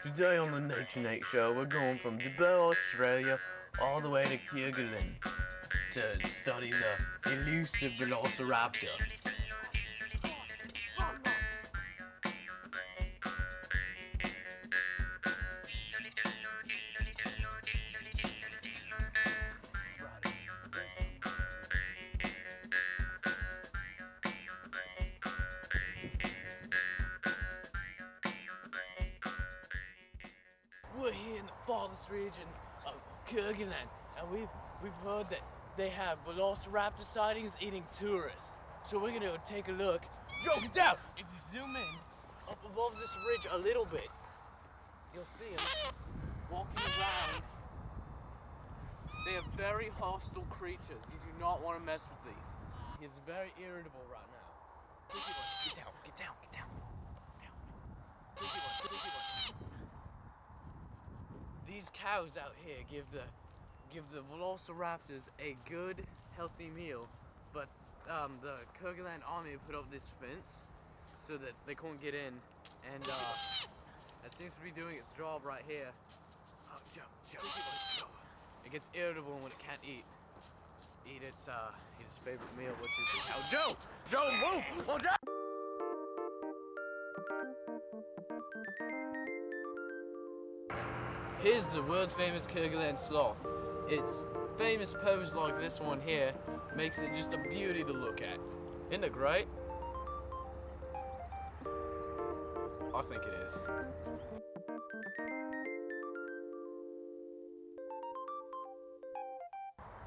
Today on the Nature Nate Show, we're going from Dubbo, Australia, all the way to Kerguelen to study the elusive Velociraptor. We're here in the farthest regions of Kerguelen, and we've heard that they have Velociraptor sightings eating tourists. So we're gonna go take a look. Joe, get down! If you zoom in up above this ridge a little bit, you'll see them walking around. They are very hostile creatures. You do not want to mess with these. He's very irritable right now. Get down, get down, get down. These cows out here give the Velociraptors a good, healthy meal, but the Kerguelen army put up this fence so that they can't get in, and it seems to be doing its job right here. Oh, Joe. It gets irritable when it can't eat its favorite meal, which is the cow. Joe, move! Oh, Joe! Here's the world famous Kerguelen sloth. Its famous pose like this one here makes it just a beauty to look at. Isn't it great? I think it is.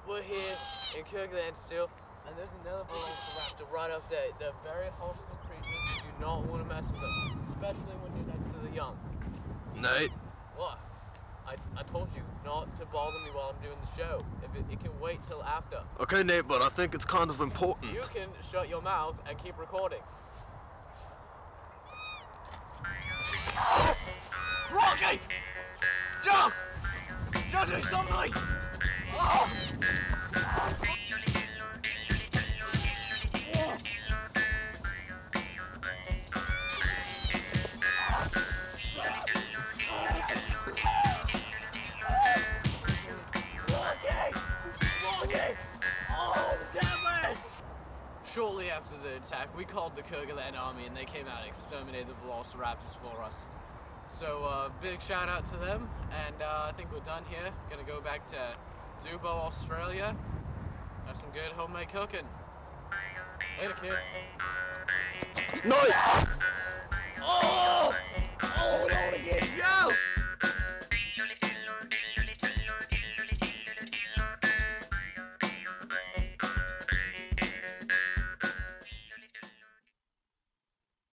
We're here in Kerguelen still, and there's another Velociraptor right up there. They're very hostile creatures. You do not want to mess with them, especially when you're next to the young. Nate? What? I told you not to bother me while I'm doing the show. If it can wait till after. Okay, Nate, but I think it's kind of important. You can shut your mouth and keep recording. Rocky! Jump! Jump, do something! Oh! Shortly after the attack, we called the Kerguelen army and they came out and exterminated the Velociraptors for us. So big shout out to them, and I think we're done here. Gonna go back to Dubbo, Australia, have some good homemade cooking. Later, kids. No! Oh! Oh no!